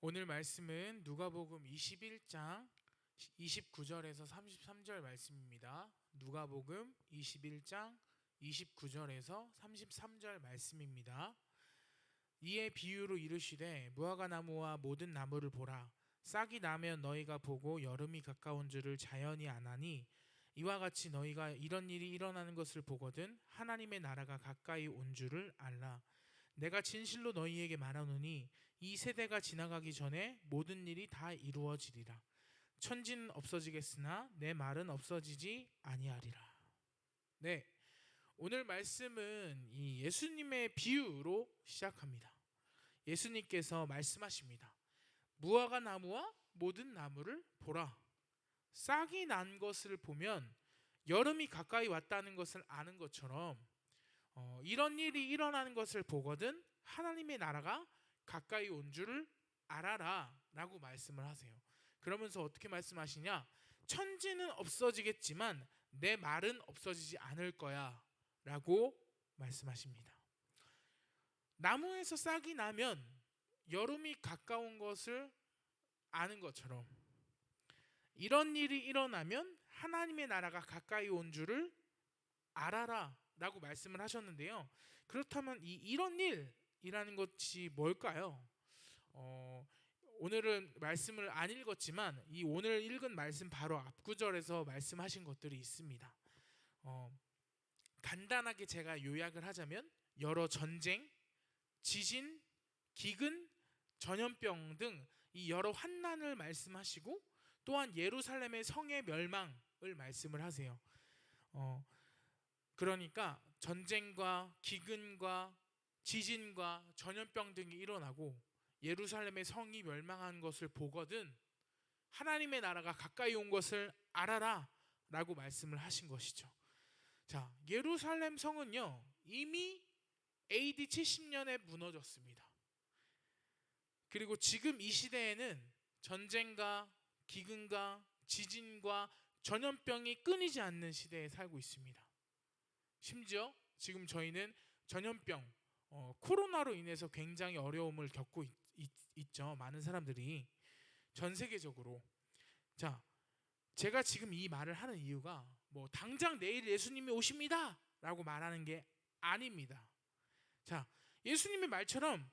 오늘 말씀은 누가복음 21장 29절에서 33절 말씀입니다. 누가복음 21장 29절에서 33절 말씀입니다. 이에 비유로 이르시되 무화과 나무와 모든 나무를 보라. 싹이 나면 너희가 보고 여름이 가까운 줄을 자연히 아나니 이와 같이 너희가 이런 일이 일어나는 것을 보거든 하나님의 나라가 가까이 온 줄을 알라. 내가 진실로 너희에게 말하노니 이 세대가 지나가기 전에 모든 일이 다 이루어지리라. 천지는 없어지겠으나 내 말은 없어지지 아니하리라. 네, 오늘 말씀은 이 예수님의 비유로 시작합니다. 예수님께서 말씀하십니다. 무화과 나무와 모든 나무를 보라. 싹이 난 것을 보면 여름이 가까이 왔다는 것을 아는 것처럼 이런 일이 일어나는 것을 보거든 하나님의 나라가 가까이 온 줄을 알아라 라고 말씀을 하세요. 그러면서 어떻게 말씀하시냐? 천지는 없어지겠지만 내 말은 없어지지 않을 거야 라고 말씀하십니다. 나무에서 싹이 나면 여름이 가까운 것을 아는 것처럼 이런 일이 일어나면 하나님의 나라가 가까이 온 줄을 알아라 라고 말씀을 하셨는데요. 그렇다면 이런 일이라는 것이 뭘까요? 오늘은 말씀을 안 읽었지만 이 오늘 읽은 말씀 바로 앞구절에서 말씀하신 것들이 있습니다. 간단하게 제가 요약을 하자면 여러 전쟁, 지진, 기근, 전염병 등 이 여러 환난을 말씀하시고 또한 예루살렘의 성의 멸망을 말씀을 하세요. 그러니까 전쟁과 기근과 지진과 전염병 등이 일어나고 예루살렘의 성이 멸망한 것을 보거든 하나님의 나라가 가까이 온 것을 알아라 라고 말씀을 하신 것이죠. 자, 예루살렘 성은요 이미 AD 70년에 무너졌습니다. 그리고 지금 이 시대에는 전쟁과 기근과 지진과 전염병이 끊이지 않는 시대에 살고 있습니다. 심지어 지금 저희는 전염병, 코로나로 인해서 굉장히 어려움을 겪고 있죠. 많은 사람들이 전 세계적으로. 자, 제가 지금 이 말을 하는 이유가 뭐 당장 내일 예수님이 오십니다 라고 말하는 게 아닙니다. 자, 예수님의 말처럼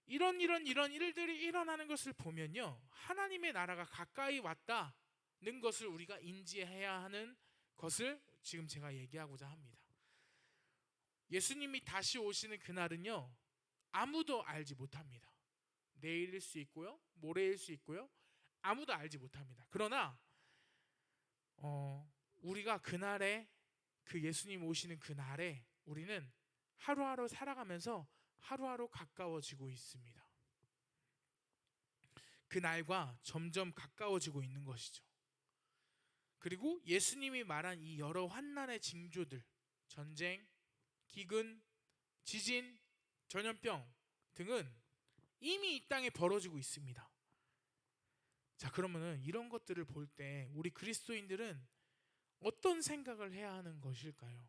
이런 일들이 일어나는 것을 보면요 하나님의 나라가 가까이 왔다는 것을 우리가 인지해야 하는 것을 지금 제가 얘기하고자 합니다. 예수님이 다시 오시는 그날은요 아무도 알지 못합니다. 내일일 수 있고요 모레일 수 있고요 아무도 알지 못합니다. 그러나 우리가 그날에 그 예수님 오시는 그날에 우리는 하루하루 살아가면서 하루하루 가까워지고 있습니다. 그 날과 점점 가까워지고 있는 것이죠. 그리고 예수님이 말한 이 여러 환난의 징조들, 전쟁, 기근, 지진, 전염병 등은 이미 이 땅에 벌어지고 있습니다. 자, 그러면은 이런 것들을 볼 때 우리 그리스도인들은 어떤 생각을 해야 하는 것일까요?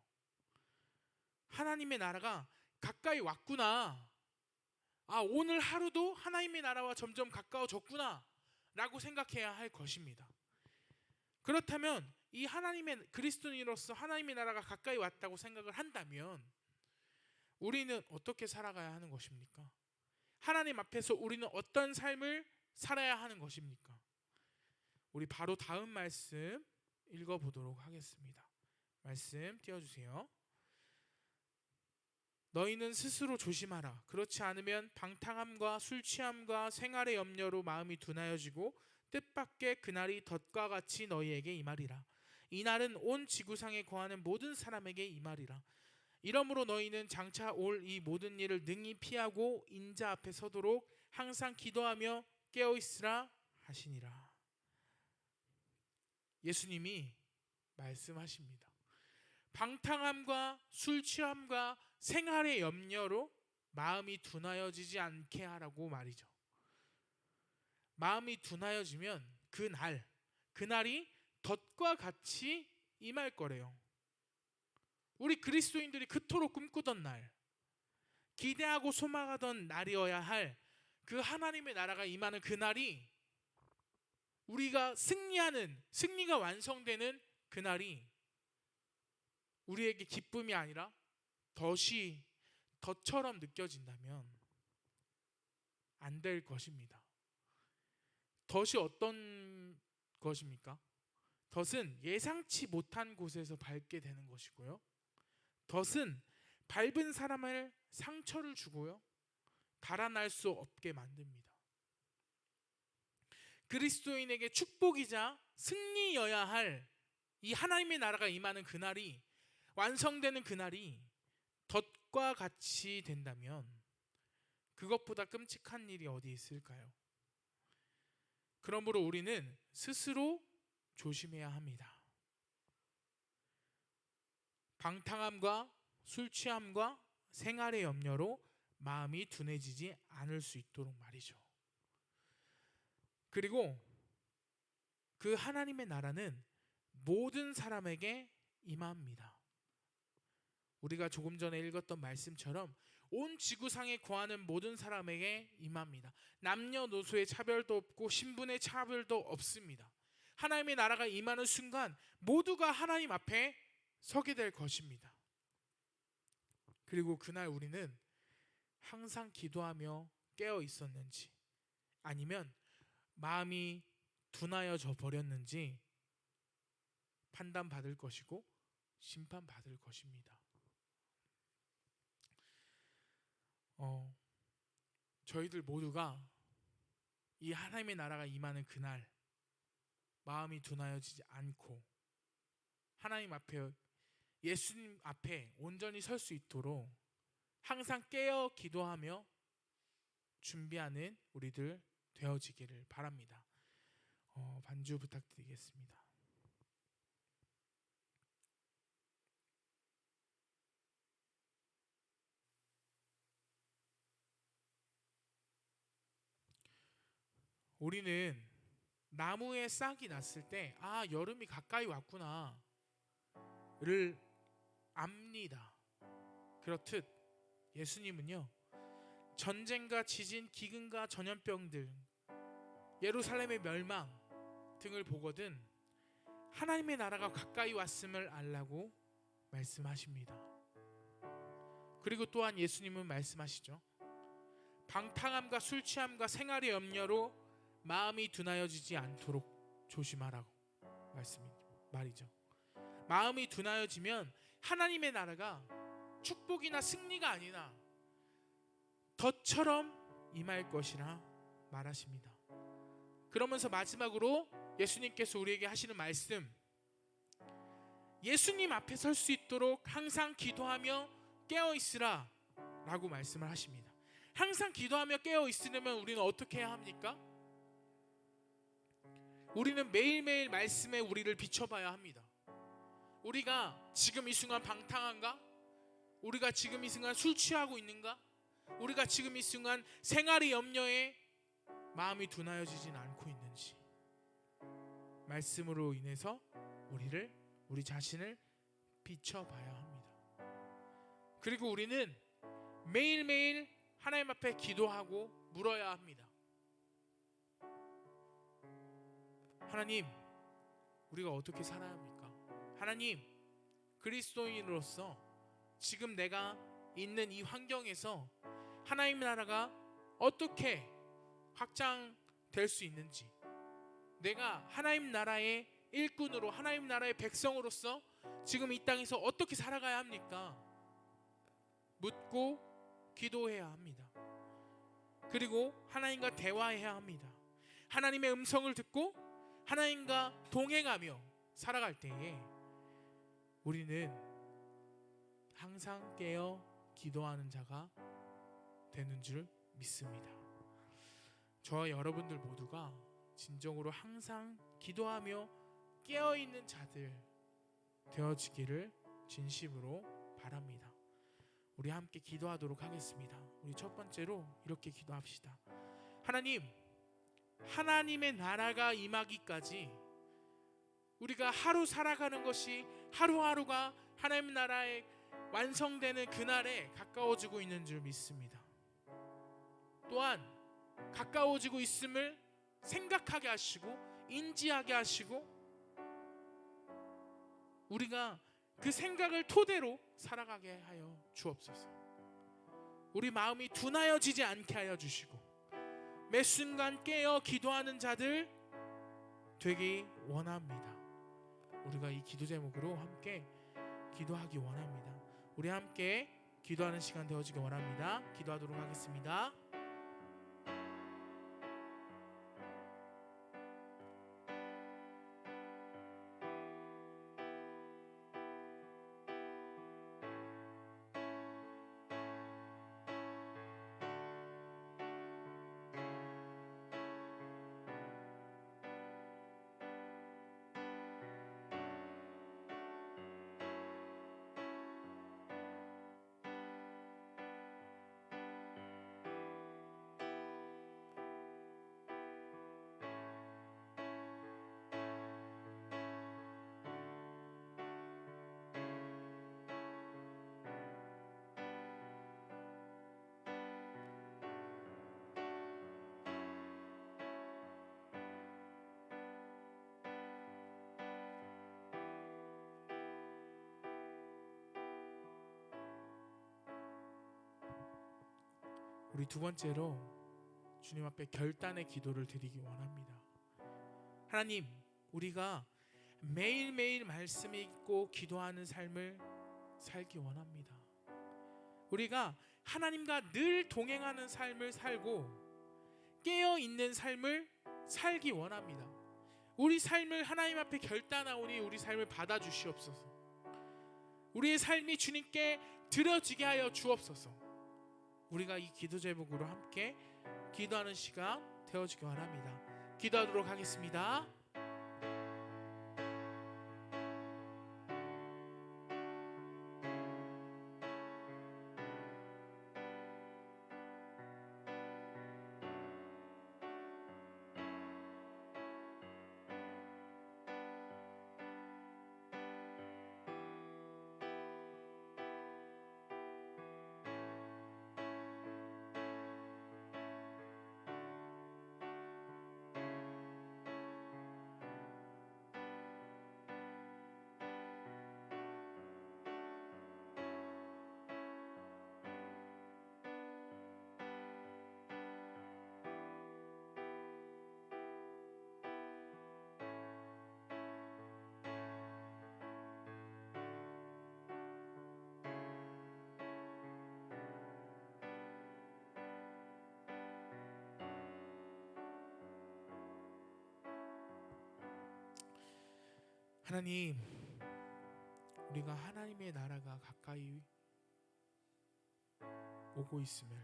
하나님의 나라가 가까이 왔구나. 오늘 하루도 하나님의 나라와 점점 가까워졌구나 라고 생각해야 할 것입니다. 그렇다면 이 하나님의 그리스도인으로서 하나님의 나라가 가까이 왔다고 생각을 한다면 우리는 어떻게 살아가야 하는 것입니까? 하나님 앞에서 우리는 어떤 삶을 살아야 하는 것입니까? 우리 바로 다음 말씀 읽어보도록 하겠습니다. 말씀 띄워주세요. 너희는 스스로 조심하라. 그렇지 않으면 방탕함과 술 취함과 생활의 염려로 마음이 둔하여지고 뜻밖의 그날이 덫과 같이 너희에게 임하리라. 이날은 온 지구상에 거하는 모든 사람에게 임하리라. 이러므로 너희는 장차 올 이 모든 일을 능히 피하고 인자 앞에 서도록 항상 기도하며 깨어있으라 하시니라. 예수님이 말씀하십니다. 방탕함과 술 취함과 생활의 염려로 마음이 둔하여지지 않게 하라고 말이죠. 마음이 둔하여지면 그날이 덫과 같이 임할 거래요. 우리 그리스도인들이 그토록 꿈꾸던 날, 기대하고 소망하던 날이어야 할 그 하나님의 나라가 임하는 그날이, 우리가 승리가 완성되는 그날이 우리에게 기쁨이 아니라 덫처럼 느껴진다면 안 될 것입니다. 덫이 어떤 것입니까? 덫은 예상치 못한 곳에서 밟게 되는 것이고요. 덫은 밟은 사람을 상처를 주고요, 달아날 수 없게 만듭니다. 그리스도인에게 축복이자 승리여야 할 이 하나님의 나라가 임하는 그날이, 완성되는 그날이 덫과 같이 된다면 그것보다 끔찍한 일이 어디 있을까요? 그러므로 우리는 스스로 조심해야 합니다. 방탕함과 술 취함과 생활의 염려로 마음이 둔해지지 않을 수 있도록 말이죠. 그리고 그 하나님의 나라는 모든 사람에게 임합니다. 우리가 조금 전에 읽었던 말씀처럼 온 지구상에 거하는 모든 사람에게 임합니다. 남녀노소의 차별도 없고 신분의 차별도 없습니다. 하나님의 나라가 임하는 순간 모두가 하나님 앞에 서게 될 것입니다. 그리고 그날 우리는 항상 기도하며 깨어 있었는지, 아니면 마음이 둔하여져 버렸는지 판단받을 것이고 심판받을 것입니다. 저희들 모두가 이 하나님의 나라가 임하는 그날 마음이 둔하여지지 않고 하나님 앞에, 예수님 앞에 온전히 설 수 있도록 항상 깨어 기도하며 준비하는 우리들 되어지기를 바랍니다. 반주 부탁드리겠습니다. 우리는 나무에 싹이 났을 때 여름이 가까이 왔구나를 압니다. 그렇듯 예수님은요, 전쟁과 지진, 기근과 전염병들, 예루살렘의 멸망 등을 보거든 하나님의 나라가 가까이 왔음을 알라고 말씀하십니다. 그리고 또한 예수님은 말씀하시죠. 방탕함과 술 취함과 생활의 염려로 마음이 둔하여지지 않도록 조심하라고 말이죠. 마음이 둔하여지면 하나님의 나라가 축복이나 승리가 아니라 덫처럼 임할 것이라 말하십니다. 그러면서 마지막으로 예수님께서 우리에게 하시는 말씀, 예수님 앞에 설 수 있도록 항상 기도하며 깨어 있으라 라고 말씀을 하십니다. 항상 기도하며 깨어 있으려면 우리는 어떻게 해야 합니까? 우리는 매일매일 말씀에 우리를 비춰봐야 합니다. 우리가 지금 이 순간 방탕한가? 우리가 지금 이 순간 술 취하고 있는가? 우리가 지금 이 순간 생활의 염려에 마음이 둔하여지진 않고 있는지, 말씀으로 인해서 우리 자신을 비춰봐야 합니다. 그리고 우리는 매일매일 하나님 앞에 기도하고 물어야 합니다. 하나님, 우리가 어떻게 살아야 합니까? 하나님, 그리스도인으로서 지금 내가 있는 이 환경에서 하나님의 나라가 어떻게 확장될 수 있는지, 내가 하나님 나라의 일꾼으로, 하나님 나라의 백성으로서 지금 이 땅에서 어떻게 살아가야 합니까? 묻고 기도해야 합니다. 그리고 하나님과 대화해야 합니다. 하나님의 음성을 듣고 하나님과 동행하며 살아갈 때에 우리는 항상 깨어 기도하는 자가 되는 줄 믿습니다. 저와 여러분들 모두가 진정으로 항상 기도하며 깨어있는 자들 되어지기를 진심으로 바랍니다. 우리 함께 기도하도록 하겠습니다. 우리 첫 번째로 이렇게 기도합시다. 하나님, 하나님의 나라가 임하기까지 우리가 하루 살아가는 것이 하루하루가 하나님의 나라에 완성되는 그날에 가까워지고 있는 줄 믿습니다. 또한 가까워지고 있음을 생각하게 하시고 인지하게 하시고 우리가 그 생각을 토대로 살아가게 하여 주옵소서. 우리 마음이 둔하여지지 않게 하여 주시고 매 순간 깨어 기도하는 자들 되기 원합니다. 우리가 이 기도 제목으로 함께 기도하기 원합니다. 우리 함께 기도하는 시간 되어지기 원합니다. 기도하도록 하겠습니다. 우리 두 번째로 주님 앞에 결단의 기도를 드리기 원합니다. 하나님, 우리가 매일매일 말씀 읽고 기도하는 삶을 살기 원합니다. 우리가 하나님과 늘 동행하는 삶을 살고 깨어있는 삶을 살기 원합니다. 우리 삶을 하나님 앞에 결단하오니 우리 삶을 받아주시옵소서. 우리의 삶이 주님께 드려지게 하여 주옵소서. 우리가 이 기도 제목으로 함께 기도하는 시간 되어지기 원합니다. 기도하도록 하겠습니다. 하나님, 우리가 하나님의 나라가 가까이 오고 있음을,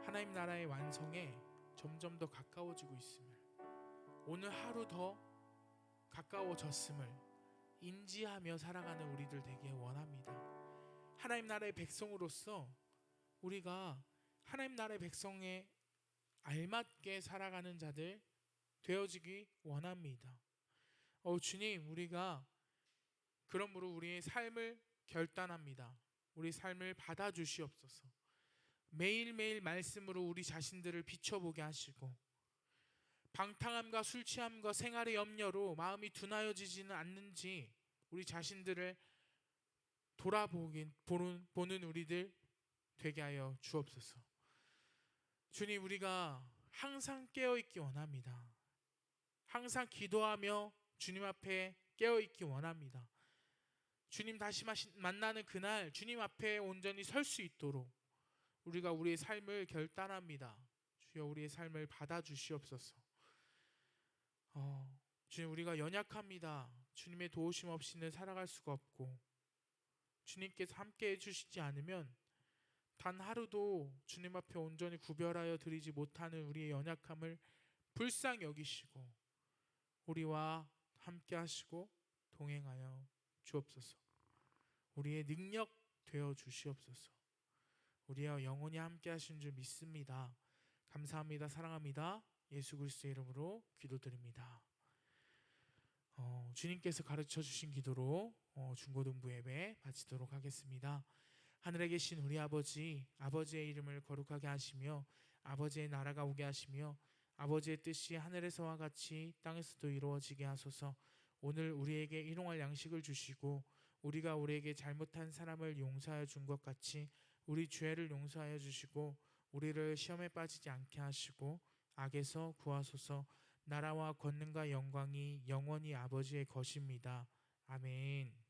하나님 나라의 완성에 점점 더 가까워지고 있음을, 오늘 하루 더 가까워졌음을 인지하며 살아가는 우리들 되게 원합니다. 하나님 나라의 백성으로서 우리가 하나님 나라의 백성에 알맞게 살아가는 자들 되어지기 원합니다. 주님, 우리가 그러므로 우리의 삶을 결단합니다. 우리 삶을 받아주시옵소서. 매일매일 말씀으로 우리 자신들을 비춰보게 하시고 방탕함과 술 취함과 생활의 염려로 마음이 둔하여지지는 않는지 우리 자신들을 보는 우리들 되게 하여 주옵소서. 주님, 우리가 항상 깨어있기 원합니다. 항상 기도하며 주님 앞에 깨어있기 원합니다. 주님 다시 만나는 그날 주님 앞에 온전히 설 수 있도록 우리가 우리의 삶을 결단합니다. 주여, 우리의 삶을 받아주시옵소서. 주님, 우리가 연약합니다. 주님의 도우심 없이는 살아갈 수가 없고 주님께서 함께 해주시지 않으면 단 하루도 주님 앞에 온전히 구별하여 드리지 못하는 우리의 연약함을 불쌍히 여기시고 우리와 함께 하시고 동행하여 주옵소서. 우리의 능력 되어 주시옵소서. 우리와 영원히 함께 하신 줄 믿습니다. 감사합니다. 사랑합니다. 예수 그리스도의 이름으로 기도드립니다. 주님께서 가르쳐 주신 기도로 중고등부 예배 바치도록 하겠습니다. 하늘에 계신 우리 아버지, 아버지의 이름을 거룩하게 하시며 아버지의 나라가 오게 하시며 아버지의 뜻이 하늘에서와 같이 땅에서도 이루어지게 하소서. 오늘 우리에게 일용할 양식을 주시고 우리가 우리에게 잘못한 사람을 용서하여 준 것 같이 우리 죄를 용서하여 주시고 우리를 시험에 빠지지 않게 하시고 악에서 구하소서. 나라와 권능과 영광이 영원히 아버지의 것입니다. 아멘.